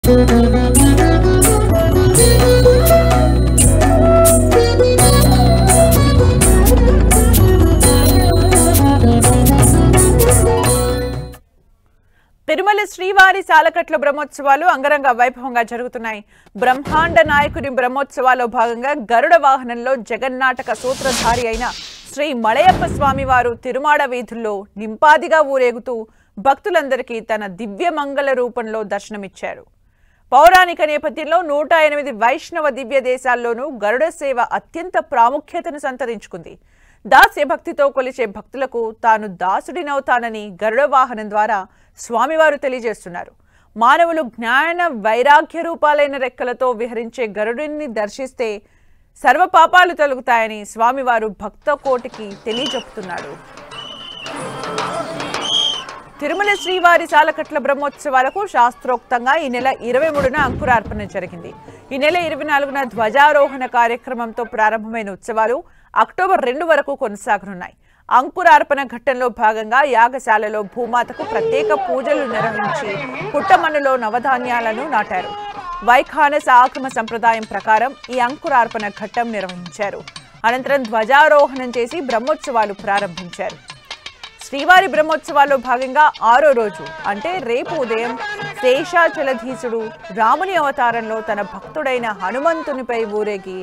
తిరుమల శ్రీవారి సాలకట్ల బ్రహ్మోత్సవాలు అంగరంగ వైభవంగా జరుగుతున్నాయి. బ్రహ్మాండ నాయకుని బ్రహ్మోత్సవాల్లో భాగంగా గరుడ వాహనంలో జగన్నాటక సూత్రధారి అయిన శ్రీ మలయప్ప స్వామివారు తిరుమాడ వీధుల్లో నింపాదిగా ఊరేగుతూ భక్తులందరికీ తన దివ్య మంగళ రూపంలో దర్శనమిచ్చారు. పౌరాణిక నేపథ్యంలో 108 వైష్ణవ దివ్య దేశాల్లోనూ గరుడ సేవ అత్యంత ప్రాముఖ్యతను సంతరించుకుంది. దాస్య భక్తితో కొలిచే భక్తులకు తాను దాసుడినవుతానని గరుడ వాహనం ద్వారా స్వామివారు తెలియజేస్తున్నారు. మానవులు జ్ఞాన వైరాగ్య రూపాలైన రెక్కలతో విహరించే గరుడిని దర్శిస్తే సర్వ పాపాలు తొలగుతాయని స్వామివారు భక్త కోటికి తెలియజెప్తున్నాడు. తిరుమల శ్రీవారి సాలకట్ల బ్రహ్మోత్సవాలకు శాస్త్రోక్తంగా ఈ నెల 23న అంకురార్పణ జరిగింది. ఈ నెల 24న ధ్వజారోహణ కార్యక్రమంతో ప్రారంభమైన ఉత్సవాలు అక్టోబర్ 2 వరకు కొనసాగనున్నాయి. అంకురార్పణ ఘట్టంలో భాగంగా యాగశాలలో భూమాతకు ప్రత్యేక పూజలు నిర్వహించి పుట్టమన్నులో నవధాన్యాలను నాటారు. వైఖానస ఆగమ సంప్రదాయం ప్రకారం ఈ అంకురార్పణ ఘట్టం నిర్వహించారు. అనంతరం ధ్వజారోహణం చేసి బ్రహ్మోత్సవాలు ప్రారంభించారు. శ్రీవారి బ్రహ్మోత్సవాల్లో భాగంగా 6వ రోజు అంటే రేపు ఉదయం శేషాచలధీశుడు రాముని అవతారంలో తన భక్తుడైన హనుమంతునిపై ఊరేగి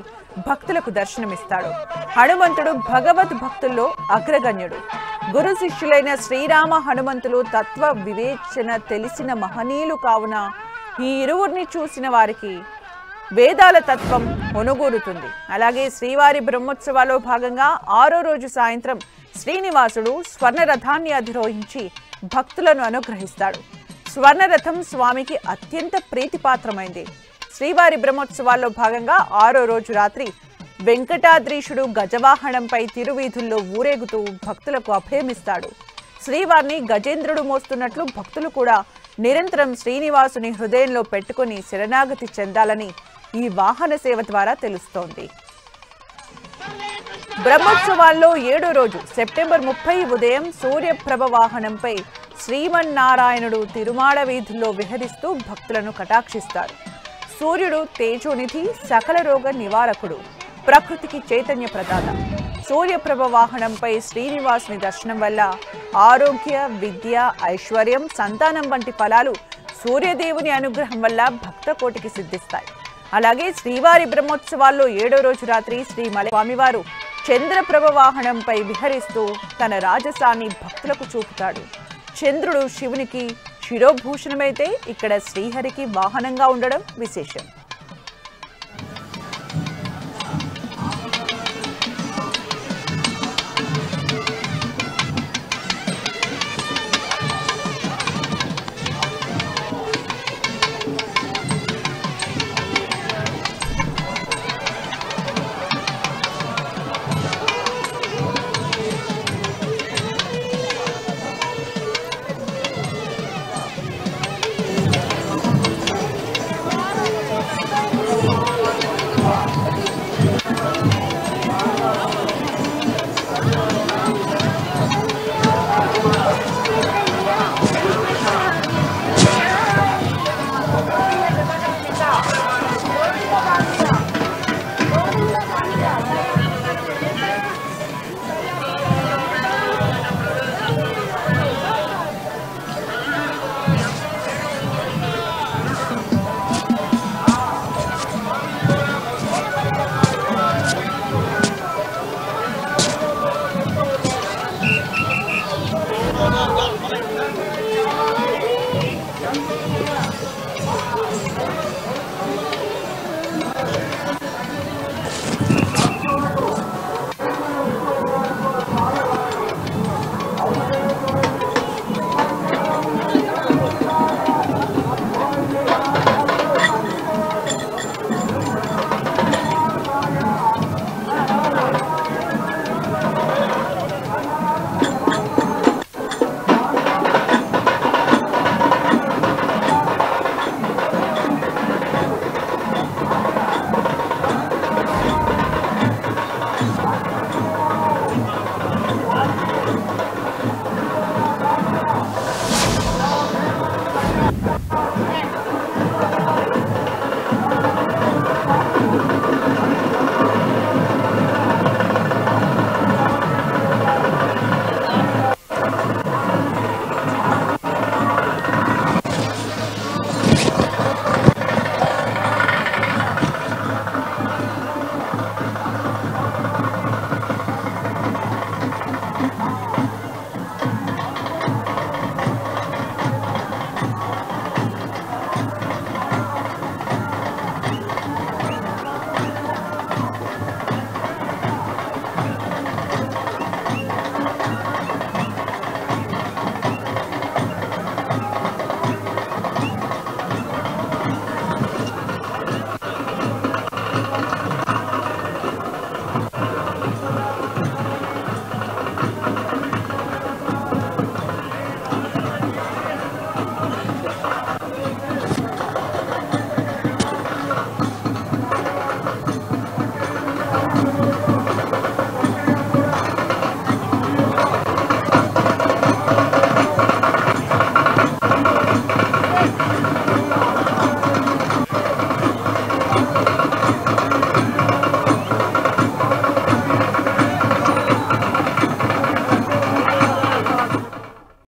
భక్తులకు దర్శనమిస్తాడు. హనుమంతుడు భగవద్ భక్తుల్లో అగ్రగణ్యుడు. గురు శిష్యులైన శ్రీరామ హనుమంతులు తత్వ వివేచన తెలిసిన మహనీయులు కావున ఈ ఇరువురిని చూసిన వారికి వేదాల తత్వం ఒనుగూరుతుంది. అలాగే శ్రీవారి బ్రహ్మోత్సవాల్లో భాగంగా 6వ రోజు సాయంత్రం శ్రీనివాసుడు స్వర్ణరథాన్ని అధిరోహించి భక్తులను అనుగ్రహిస్తాడు. స్వర్ణరథం స్వామికి అత్యంత ప్రీతిపాత్రమైంది. శ్రీవారి బ్రహ్మోత్సవాల్లో భాగంగా 6వ రోజు రాత్రి వెంకటాద్రీశుడు గజవాహనంపై తిరువీధుల్లో ఊరేగుతూ భక్తులకు అభయమిస్తాడు. శ్రీవారిని గజేంద్రుడు మోస్తున్నట్లు భక్తులు కూడా నిరంతరం శ్రీనివాసుని హృదయంలో పెట్టుకుని శరణాగతి చెందాలని ఈ వాహన సేవ ద్వారా తెలుస్తోంది. బ్రహ్మోత్సవాల్లో 7వ రోజు సెప్టెంబర్ 30 ఉదయం సూర్యప్రభ వాహనంపై శ్రీమన్నారాయణుడు తిరుమాడ వీధుల్లో విహరిస్తూ భక్తులను కటాక్షిస్తారు. సూర్యుడు తేజోనిధి, సకల రోగ నివారకుడు, ప్రకృతికి చైతన్య ప్రదాత. సూర్యప్రభ వాహనంపై శ్రీనివాసుని దర్శనం వల్ల ఆరోగ్య, విద్య, ఐశ్వర్యం, సంతానం వంటి ఫలాలు సూర్యదేవుని అనుగ్రహం వల్ల భక్త కోటికి సిద్ధిస్తాయి. అలాగే శ్రీవారి బ్రహ్మోత్సవాల్లో 7వ రోజు రాత్రి శ్రీ స్వామివారు చంద్రప్రభ వాహనంపై విహరిస్తూ తన రాజసాన్ని భక్తులకు చూపుతాడు. చంద్రుడు శివునికి శిరోభూషణమైతే ఇక్కడ శ్రీహరికి వాహనంగా ఉండడం విశేషం.